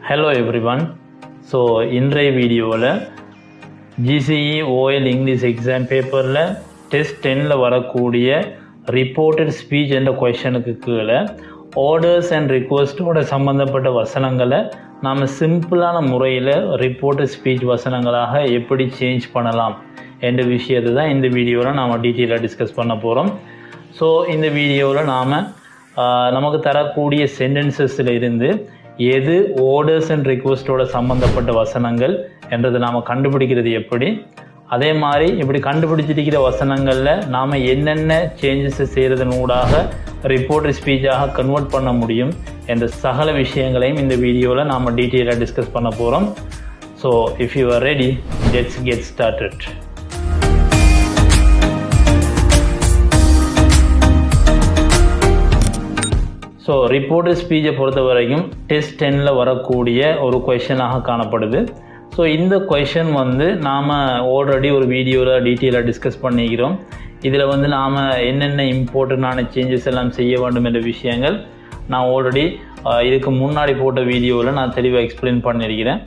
Hello everyone. So இன்றைய வீடியோவில் GCE OL English exam பேப்பரில் டெஸ்ட் 10ல் வரக்கூடிய ரிப்போர்ட்டட் ஸ்பீச் என்ற கொஷனுக்கு கீழே ஆர்டர்ஸ் அண்ட் ரிக்வஸ்ட்டோட சம்மந்தப்பட்ட வசனங்களை நாம் சிம்பிளான முறையில் ரிப்போர்ட்டட் ஸ்பீச் வசனங்களாக எப்படி சேஞ்ச் பண்ணலாம் என்ற விஷயத்தை தான் இந்த வீடியோவில் நாம் டீட்டெயிலாக டிஸ்கஸ் பண்ண போகிறோம். ஸோ இந்த வீடியோவில் நாம் நமக்கு தரக்கூடிய சென்டென்சஸில் இருந்து எது ஆர்டர்ஸ் அண்ட் ரிக்வஸ்ட்டோட சம்மந்தப்பட்ட வசனங்கள் என்றதை நாம் கண்டுபிடிக்கிறது எப்படி, அதே மாதிரி இப்படி கண்டுபிடிச்சிருக்கிற வசனங்களில் நாம் என்னென்ன சேஞ்சஸ் செய்கிறதனூடாக ரிப்போர்ட்டட் ஸ்பீச்சாக கன்வெர்ட் பண்ண முடியும் என்ற சகல விஷயங்களையும் இந்த வீடியோவில் நாம் டீட்டெயிலாக டிஸ்கஸ் பண்ண போகிறோம். So if you are ready, let's get started. So reported ஸ்பீச்சை பொறுத்த வரைக்கும் டெஸ்ட் 10ல் வரக்கூடிய ஒரு கொஷனாக காணப்படுது. ஸோ இந்த கொஷன் நாம் ஆல்ரெடி ஒரு வீடியோவில் டீட்டெயிலாக டிஸ்கஸ் பண்ணிக்கிறோம். இதில் நாம் என்னென்ன இம்பார்ட்டண்டான சேஞ்சஸ் எல்லாம் செய்ய வேண்டும் என்ற விஷயங்கள் நான் ஆல்ரெடி இதுக்கு முன்னாடி போட்ட வீடியோவில் நான் தெளிவாக எக்ஸ்பிளைன் பண்ணியிருக்கிறேன்.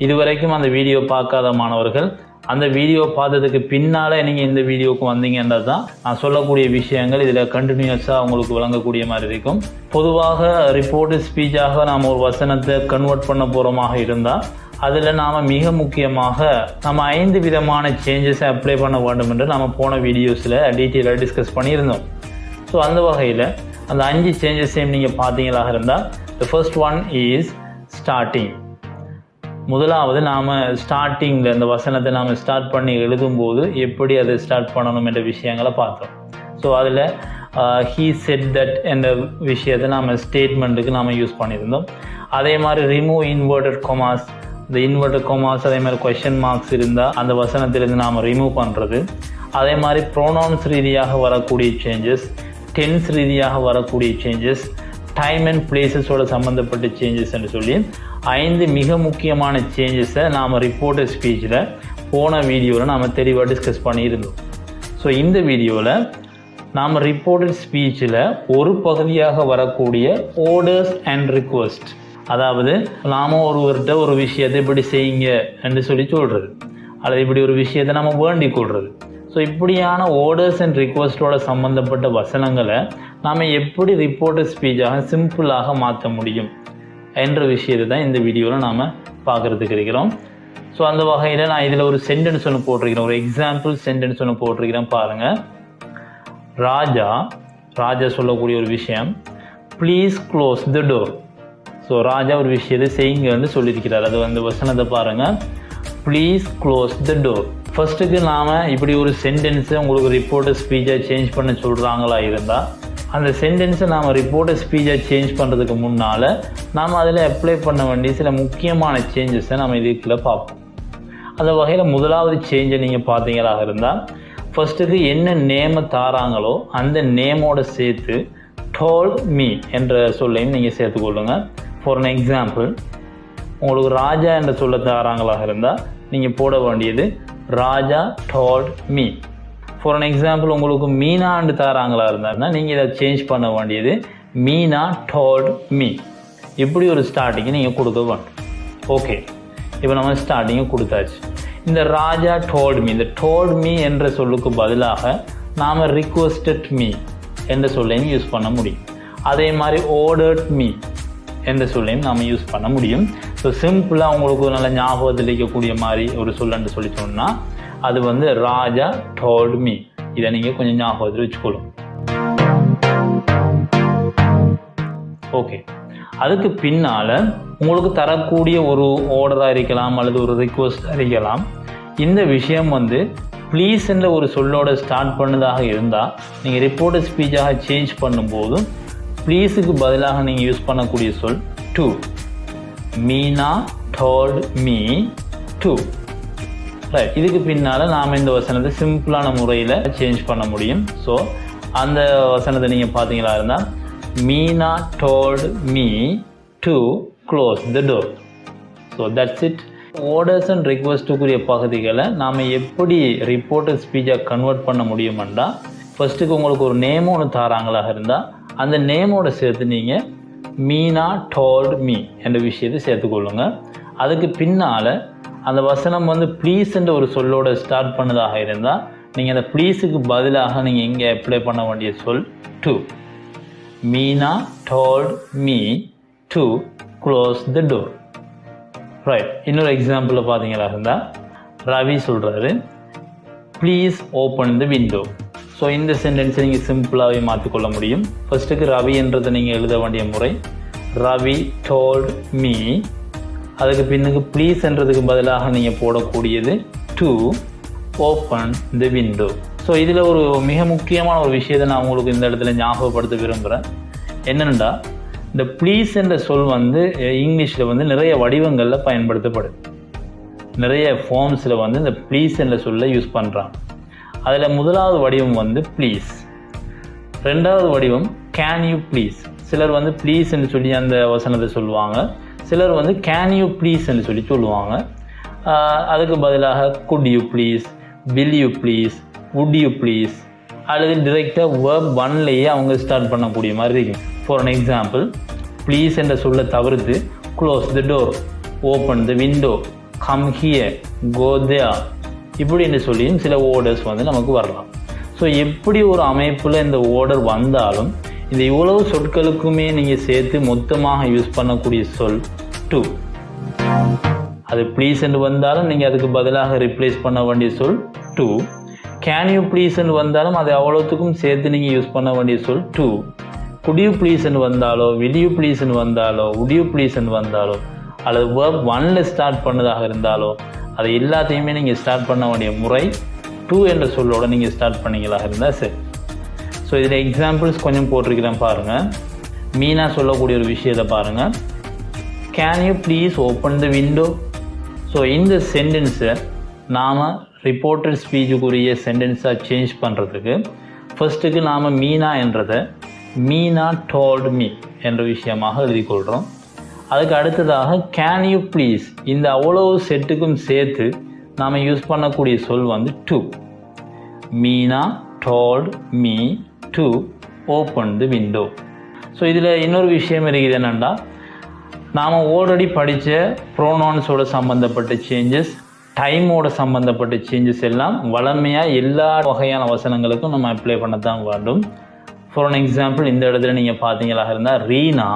இது வரைக்கும் அந்த வீடியோ பார்க்காத மாணவர்கள் அந்த வீடியோ பார்த்ததுக்கு பின்னால் நீங்கள் இந்த வீடியோவுக்கு வந்தீங்கன்னா தான் நான் சொல்லக்கூடிய விஷயங்கள் இதில் கண்டினியூஸாக உங்களுக்கு வழங்கக்கூடிய மாதிரி இருக்கும். பொதுவாக ரிப்போர்ட்டட் ஸ்பீச்சாக நாம் ஒரு வசனத்தை கன்வெர்ட் பண்ண போகிறோமாக இருந்தால் அதில் நாம் மிக முக்கியமாக நம்ம 5 விதமான சேஞ்சஸை அப்ளை பண்ண வேண்டும் என்று நம்ம போன வீடியோஸில் டீட்டெயிலாக டிஸ்கஸ் பண்ணியிருந்தோம். ஸோ அந்த வகையில் அந்த 5 சேஞ்சஸையும் நீங்கள் பார்த்தீங்களாக இருந்தால் the first one is starting. முதலாவது நாம் ஸ்டார்டிங்கில் இந்த வசனத்தை நாம் ஸ்டார்ட் பண்ணி எழுதும்போது எப்படி அதை ஸ்டார்ட் பண்ணணும் என்ற விஷயங்களை பார்த்தோம். ஸோ அதில் ஹீ செட் தட் என்ற விஷயத்தை நாம் ஸ்டேட்மெண்ட்டுக்கு நாம் யூஸ் பண்ணியிருந்தோம். அதே மாதிரி ரிமூவ் இன்வெர்டட் கொமாஸ், இந்த இன்வெர்டட் கொமாஸ் அதே மாதிரி கொஷன் மார்க்ஸ் இருந்தால் அந்த வசனத்திலிருந்து நாம் ரிமூவ் பண்ணுறது. அதே மாதிரி ப்ரோனவுன்ஸ் ரீதியாக வரக்கூடிய சேஞ்சஸ், டென்ஸ் ரீதியாக வரக்கூடிய சேஞ்சஸ், டைம் அண்ட் பிளேசஸோட சம்மந்தப்பட்ட சேஞ்சஸ் என்று சொல்லி 5 மிக முக்கியமான சேஞ்சஸை நாம் ரிப்போர்ட்டட் ஸ்பீச்சில் போன வீடியோவில் நாம் தெளிவாக டிஸ்கஸ் பண்ணியிருந்தோம். ஸோ இந்த வீடியோவில் நாம் ரிப்போர்ட்டட் ஸ்பீச்சில் ஒரு பகுதியாக வரக்கூடிய ஆர்டர்ஸ் அண்ட் ரிக்வஸ்ட், அதாவது நாம் ஒருவர்கிட்ட ஒரு விஷயத்தை இப்படி செய்யுங்க என்று சொல்லி சொல்கிறது அல்லது இப்படி ஒரு விஷயத்தை நம்ம வேண்டிக் கொள்வது. ஸோ இப்படியான ஆர்டர்ஸ் அண்ட் ரிக்வஸ்ட்டோட சம்மந்தப்பட்ட வசனங்களை நாம் எப்படி ரிப்போர்ட்டட் ஸ்பீச்சாக சிம்பிளாக மாற்ற முடியும் என்ற விஷயத்தை தான் இந்த வீடியோவில் நாம் பார்க்குறதுக்கு இருக்கிறோம். ஸோ அந்த வகையில் நான் இதில் ஒரு சென்டென்ஸ் ஒன்று போட்டிருக்கிறேன், ஒரு எக்ஸாம்பிள் சென்டென்ஸ் ஒன்று போட்டிருக்கிறேன் பாருங்கள். ராஜா சொல்லக்கூடிய ஒரு விஷயம், please close the door. So Raja ஒரு விஷயத்தை செய்யுங்கன்னு சொல்லியிருக்கிறார். அது வசனத்தை பாருங்கள், ப்ளீஸ் க்ளோஸ் த டோர். ஃபர்ஸ்ட்டுக்கு நாம் இப்படி ஒரு சென்டென்ஸை உங்களுக்கு ரிப்போர்ட்டட் ஸ்பீச்சாக சேஞ்ச் பண்ண சொல்கிறாங்களா இருந்தால் அந்த சென்டென்ஸை நாம் ரிப்போர்ட்டட் ஸ்பீச்சாக சேஞ்ச் பண்ணுறதுக்கு முன்னால் நாம் அதில் அப்ளை பண்ண வேண்டிய சில முக்கியமான சேஞ்சஸை நம்ம இதுக்குள்ள பார்ப்போம். அந்த வகையில் முதலாவது சேஞ்சை நீங்கள் பார்த்தீங்களாக இருந்தால் ஃபர்ஸ்ட்டுக்கு என்ன நேமை தாராங்களோ அந்த நேமோட சேர்த்து டோல்ட் மீ என்ற சொல்லையும் நீங்கள் சேர்த்துக்கொள்ளுங்க. ஃபார் அன் எக்ஸாம்பிள், உங்களுக்கு ராஜா என்ற சொல்ல தாராங்களாக இருந்தால் நீங்கள் போட வேண்டியது Raja told me. For an example, உங்களுக்கு மீனாண்டு தாராங்களா இருந்தாருன்னா நீங்கள் இதை சேஞ்ச் பண்ண வேண்டியது மீனா டோல்ட் மீ. இப்படி ஒரு ஸ்டார்டிங்கை நீங்கள் கொடுக்க வேண்டும். ஓகே, இப்போ நம்ம ஸ்டார்டிங்கை கொடுத்தாச்சு. இந்த ராஜா டோல்ட் மீ, இந்த டோல்ட் மீ என்ற சொல்லுக்கு பதிலாக நாம் ரிக்வெஸ்டட் மீ என்ற சொல்லையும் யூஸ் பண்ண முடியும். அதே மாதிரி ஆர்டர்ட் மீ என்ற சொல்லையும் நாம் யூஸ் பண்ண முடியும். ஸோ சிம்பிளாக உங்களுக்கு நல்ல ஞாபகத்தில் இருக்கக்கூடிய மாதிரி ஒரு சொல்லன்னு சொல்லி சொன்னால் அது ராஜா டோல்ட் மீ. இதை நீங்கள் கொஞ்சம் ஞாபகத்தில் வச்சுக்கொள்ளும். ஓகே, அதுக்கு பின்னால் உங்களுக்கு தரக்கூடிய ஒரு ஆர்டராக இருக்கலாம் அல்லது ஒரு ரிக்வெஸ்டாக இருக்கலாம். இந்த விஷயம் ப்ளீஸ் என்ற ஒரு சொல்லோட ஸ்டார்ட் பண்ணதாக இருந்தால் நீங்கள் ரிப்போர்ட்டட் ஸ்பீச்சாக சேஞ்ச் பண்ணும்போது ப்ளீஸுக்கு பதிலாக நீங்கள் யூஸ் பண்ணக்கூடிய சொல் to. Meena told me to. Right, இதுக்கு பின்னால் நாம் இந்த வசனத்தை சிம்பிளான முறையில் சேஞ்ச் பண்ண முடியும். ஸோ அந்த வசனத்தை நீங்கள் பார்த்தீங்களா இருந்தால் Meena told me to close the door. So that's it. Orders and ரிக்வெஸ்ட்டுக்குரிய பகுதிகளை நாம் எப்படி ரிப்போர்ட்டட் ஸ்பீச்சாக கன்வெர்ட் பண்ண முடியுமெண்டா, ஃபர்ஸ்ட்டுக்கு உங்களுக்கு ஒரு நேம் ஒன்று தாராங்களாக இருந்தால் அந்த நேமோட சேர்த்து நீங்கள் மீனா told me என்ற விஷயத்தை சேர்த்துக்கொள்ளுங்க. அதுக்கு பின்னால் அந்த வசனம் வந்து ப்ளீஸ் என்ற ஒரு சொல்லோட ஸ்டார்ட் பண்ணதாக இருந்தால் நீங்கள் அந்த ப்ளீஸுக்கு பதிலாக நீங்கள் இங்கே அப்ளை பண்ண வேண்டிய சொல் to. Meena told me to close the door. Right. இன்னொரு எக்ஸாம்பிளில் பார்த்தீங்களா இருந்தால் ரவி சொல்கிறாரு please open the window. So இந்த சென்டென்ஸை நீங்கள் சிம்பிளாகவே மாற்றிக்கொள்ள முடியும். ஃபர்ஸ்ட்டுக்கு ரவி என்றதை நீங்கள் எழுத வேண்டிய முறை ரவி told me. அதுக்கு பின்னுக்கு ப்ளீஸ் என்றதுக்கு பதிலாக நீங்கள் போடக்கூடியது to open the window. So இதில் ஒரு மிக முக்கியமான ஒரு விஷயத்தை நான் உங்களுக்கு இந்த இடத்துல ஞாபகப்படுத்த விரும்புகிறேன். என்னென்னா இந்த ப்ளீஸ் என்ற சொல் வந்து இங்கிலீஷில் வந்து நிறைய வடிவங்களில் பயன்படுத்தப்படுது. நிறைய ஃபார்ம்ஸில் வந்து இந்த ப்ளீஸ் என்ற சொல்லை யூஸ் பண்ணுறாங்க. அதில் முதலாவது வடிவம் வந்து ப்ளீஸ், ரெண்டாவது வடிவம் கேன் யூ ப்ளீஸ். சிலர் வந்து ப்ளீஸ் என்று சொல்லி அந்த வசனத்தை சொல்லுவாங்க, சிலர் வந்து கேன் யூ ப்ளீஸ் என்று சொல்லி சொல்லுவாங்க. அதுக்கு பதிலாக good you please, will you please, would you please, அல்லது டிரெக்டாக வேர்ப் ஒன்லேயே அவங்க ஸ்டார்ட் பண்ணக்கூடிய மாதிரி இருக்கும். ஃபார் அன் எக்ஸாம்பிள், ப்ளீஸ் என்ற சொல்லை தவிர்த்து close the door, open the window, come here, go there, இப்படி என்று சொல்லியும் சில ஓர்டர்ஸ் வந்து நமக்கு வரலாம். ஸோ எப்படி ஒரு அமைப்பில் இந்த ஓர்டர் வந்தாலும் இந்த இவ்வளவு சொற்களுக்குமே நீங்கள் சேர்த்து மொத்தமாக யூஸ் பண்ணக்கூடிய சொல் to. அது ப்ளீஸ் என்று வந்தாலும் நீங்கள் அதுக்கு பதிலாக ரிப்ளேஸ் பண்ண வேண்டிய சொல் to. கேன் யூ ப்ளீஸ் என்று வந்தாலும் அது அவ்வளோத்துக்கும் சேர்த்து நீங்கள் யூஸ் பண்ண வேண்டிய சொல் to. குட் யூ ப்ளீஸ் என்று வந்தாலோ, வில் யூ ப்ளீஸ் என்று வந்தாலோ, வுட் யூ ப்ளீஸ் என்று வந்தாலோ, அல்லது வேர்ப் ஒன்ல ஸ்டார்ட் பண்ணதாக இருந்தாலோ அது எல்லாத்தையுமே நீங்கள் ஸ்டார்ட் பண்ண வேண்டிய முறை to என்ற சொல்லோட நீங்கள் ஸ்டார்ட் பண்ணிங்களாக இருந்தால் சரி. ஸோ இதில் எக்ஸாம்பிள்ஸ் கொஞ்சம் போட்டிருக்கிறேன் பாருங்கள். மீனா சொல்லக்கூடிய ஒரு விஷயத்தை பாருங்கள். Can you please open the window. So இந்த சென்டென்ஸை நாம் ரிப்போர்ட்டட் ஸ்பீச்சுக்குரிய சென்டென்ஸாக சேஞ்ச் பண்ணுறதுக்கு ஃபர்ஸ்ட்டுக்கு நாம் மீனா என்றதை மீனா told me என்ற விஷயமாக எழுதிக்கொள்கிறோம். அதுக்கு அடுத்ததாக கேன் யூ ப்ளீஸ், இந்த அவ்வளவு செட்டுக்கும் சேர்த்து நாம் யூஸ் பண்ணக்கூடிய சொல் வந்து to. Meena told me to open the window. So இதில் இன்னொரு விஷயம் இருக்குது என்னென்னா, நாம் ஆல்ரெடி படித்த ப்ரோனவுன்ஸோட சம்மந்தப்பட்ட சேஞ்சஸ், டைமோட சம்மந்தப்பட்ட சேஞ்சஸ் எல்லாம் வளமையாக எல்லா வகையான வசனங்களுக்கும் நம்ம அப்ளை பண்ணத்தான் வேண்டும். ஃபார் அன் எக்ஸாம்பிள், இந்த இடத்துல நீங்கள் பார்த்தீங்களா இருந்தால் Reena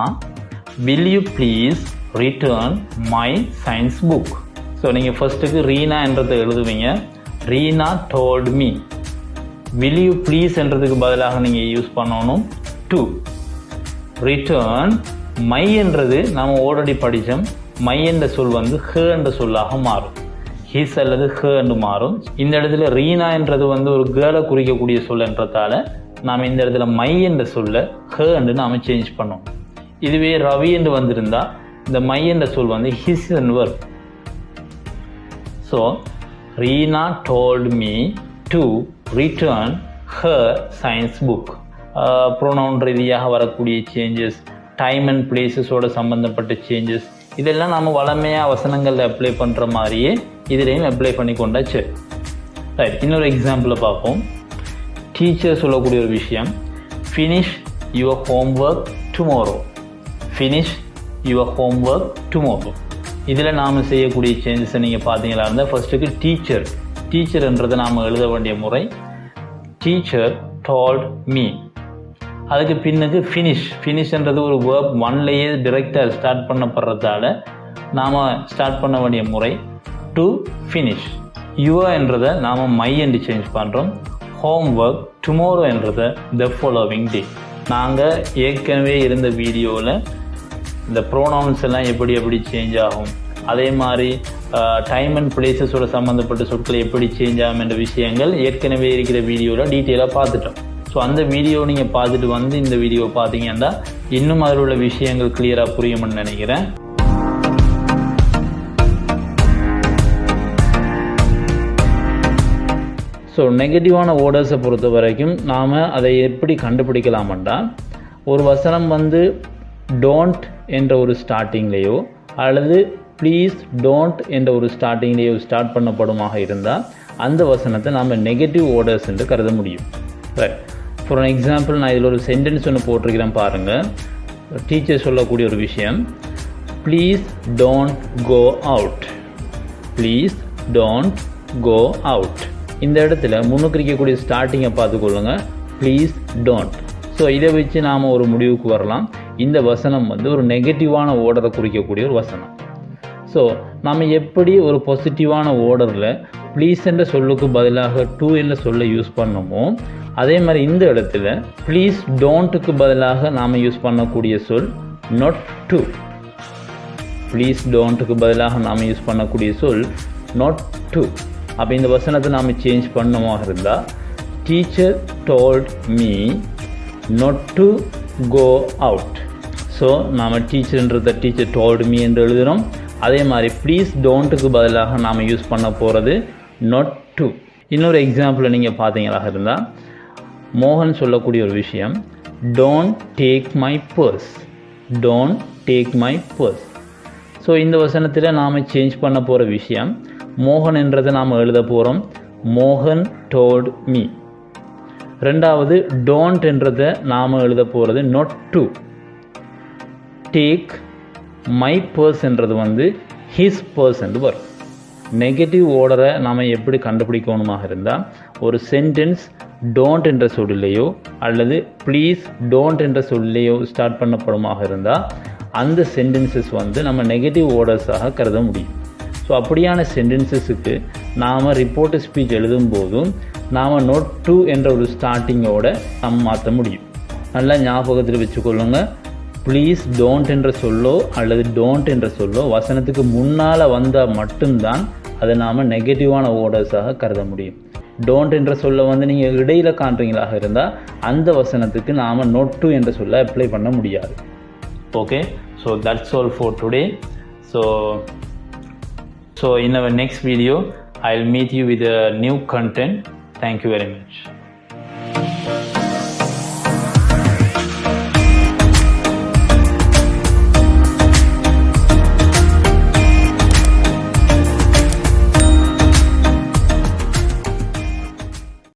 will you please return my science book. So நீங்கள் ஃபர்ஸ்ட்டுக்கு ரீனா என்றதை எழுதுவீங்க. Reena told me. Will you please என்றதுக்கு பதிலாக நீங்கள் யூஸ் பண்ணணும் to. ரிட்டர்ன் மை என்றது நாம் ஆல்ரெடி படித்தோம். மை என்ற சொல் வந்து ஹ என்ற சொல்லாக மாறும். ஹிஸ் அல்லது ஹ என்று மாறும். இந்த இடத்துல ரீனா என்றது வந்து ஒரு கேர்ளை குறிக்கக்கூடிய சொல் என்றதால நாம் இந்த இடத்துல மை என்ற சொல்ல ஹ என்று நாம் சேஞ்ச் பண்ணோம். இதுவே ரவி என்று வந்திருந்தால் இந்த மை என்ற சொல் வந்து ஹிஸ் என்று வரும். So Reena told me to return her science book. Pronoun ரீதியாக வரக்கூடிய சேஞ்சஸ், டைம் அண்ட் பிளேஸஸோட சம்மந்தப்பட்ட சேஞ்சஸ், இதெல்லாம் நாம் வளமையாக வசனங்களில் அப்ளை பண்ணுற மாதிரியே இதிலையும் அப்ளை பண்ணி கொண்டாச்சு. ரைட். இன்னொரு எக்ஸாம்பிளை பார்ப்போம். டீச்சர் சொல்லக்கூடிய ஒரு விஷயம், finish your homework tomorrow. Finish your homework tomorrow. இதில் நாம் செய்யக்கூடிய சேஞ்சஸை நீங்கள் பார்த்தீங்களா இருந்தால் ஃபர்ஸ்ட்டுக்கு டீச்சர், டீச்சர்ன்றதை நாம் எழுத வேண்டிய முறை டீச்சர் told me. அதுக்கு பின்னுக்கு ஃபினிஷ், ஃபினிஷ்ன்றது ஒரு வேர்ப் ஒன்லேயே டிரெக்டாக ஸ்டார்ட் பண்ணப்படுறதால நாம் ஸ்டார்ட் பண்ண வேண்டிய முறை டு ஃபினிஷ். யுவர் என்றதை நாம் மை என்று சேஞ்ச் பண்ணுறோம். ஹோம்ஒர்க் டுமாரோ என்றதை த ஃபாலோவிங் டே. நாங்கள் ஏற்கனவே இருந்த வீடியோவில் இந்த ப்ரோனவுன்ஸ் எல்லாம் எப்படி சேஞ்ச் ஆகும், அதே மாதிரி டைம் அண்ட் பிளேஸஸோட சம்மந்தப்பட்ட சொற்கள் எப்படி சேஞ்ச் ஆகும் என்ற விஷயங்கள் ஏற்கனவே இருக்கிற வீடியோவில் டீட்டெயிலாக பார்த்துட்டோம். ஸோ அந்த வீடியோ நீங்கள் பார்த்துட்டு வந்து இந்த வீடியோ பார்த்தீங்கன்னா இன்னும் அதில் உள்ள விஷயங்கள் கிளியராக புரியும்னு நினைக்கிறேன். ஸோ நெகட்டிவான வேர்ட்ஸை பொறுத்த வரைக்கும் நாம் அதை எப்படி கண்டுபிடிக்கலாம்னா, ஒரு வசனம் வந்து டோன்ட் என்ற ஒரு ஸ்டார்டிங்லேயோ அல்லது ப்ளீஸ் டோன்ட் என்ற ஒரு ஸ்டார்டிங்லேயோ ஸ்டார்ட் பண்ணப்படுமாக இருந்தால் அந்த வசனத்தை நாம் நெகட்டிவ் வேர்ட்ஸ் என்று கருத முடியும். ரைட். ஃபார் எக்ஸாம்பிள், நான் இதில் ஒரு சென்டென்ஸ் ஒன்று போட்டிருக்கிறேன் பாருங்கள். டீச்சர் சொல்லக்கூடிய ஒரு விஷயம், please don't go out, please don't go out. இந்த இடத்துல முன்னுக்கு இருக்கக்கூடிய ஸ்டார்டிங்கை பார்த்துக்கொள்ளுங்க, ப்ளீஸ் டோன்ட். ஸோ இதை வச்சு நாம் ஒரு முடிவுக்கு வரலாம், இந்த வசனம் வந்து ஒரு நெகட்டிவான ஓர்டரை குறிக்கக்கூடிய ஒரு வசனம். ஸோ நம்ம எப்படி ஒரு பாசிட்டிவான ஓர்டரில் ப்ளீஸ் என்ற சொல்லுக்கு பதிலாக டு என்ற சொல்லை யூஸ் பண்ணோமோ, அதே மாதிரி இந்த இடத்துல ப்ளீஸ் டோன்ட்டுக்கு பதிலாக நாம் யூஸ் பண்ணக்கூடிய சொல் not to. ப்ளீஸ் டோன்ட்டுக்கு பதிலாக நாம் யூஸ் பண்ணக்கூடிய சொல் not to. அப்போ இந்த வசனத்தை நாம் சேஞ்ச் பண்ணமாக இருந்தால், teacher told me not to go out. So நாம் டீச்சர்ன்றதை டீச்சர் told me என்று எழுதுகிறோம். அதே மாதிரி ப்ளீஸ் டோன்ட்டுக்கு பதிலாக நாம் யூஸ் பண்ண போகிறது not to. இன்னொரு எக்ஸாம்பிள் நீங்கள் பார்த்தீங்களாக இருந்தால், மோகன் சொல்லக்கூடிய ஒரு விஷயம், don't take my purse, don't take my purse. So இந்த வசனத்தில் நாம் சேஞ்ச் பண்ண போகிற விஷயம், மோகன் என்றதை நாம் எழுத போகிறோம் மோகன் told me. ரெண்டாவது டோன்ட் என்றதை நாம் எழுத போகிறது not to. Take my purse என்றது வந்து ஹிஸ் பர்ஸ் என்று வரும். நெகட்டிவ் ஓர்டரை நாம் எப்படி கண்டுபிடிக்கணுமாக இருந்தால், ஒரு சென்டென்ஸ் டோன்ட் என்ற சொல்லையோ அல்லது ப்ளீஸ் டோன்ட் என்ற சொல்லையோ ஸ்டார்ட் பண்ணப்படுமாக இருந்தால், அந்த சென்டென்சஸ் வந்து நம்ம நெகட்டிவ் ஓர்டர்ஸாக கருத முடியும். ஸோ அப்படியான சென்டென்சஸுக்கு நாம் ரிப்போர்ட் ஸ்பீச் எழுதும் போதும் நாம் not to என்ற ஒரு ஸ்டார்டிங்கோட நம்ம மாற்ற முடியும். நல்லா ஞாபகத்தில் வச்சுக்கொள்ளுங்க, ப்ளீஸ் டோன்ட் என்ற சொல்லோ அல்லது டோன்ட் என்ற சொல்லோ வசனத்துக்கு முன்னால் வந்தால் மட்டும்தான் அதை நாம் நெகட்டிவான ஓர்டர்ஸாக கருத முடியும். டோன்ட் என்ற சொல்ல வந்து நீங்கள் இடையில் காண்றீங்களாக இருந்தால் அந்த வசனத்துக்கு நாம் not to என்ற சொல்ல அப்ளை பண்ண முடியாது. Okay, so that's all for today. So in our next video, I'll meet you with a new content. Thank you very much.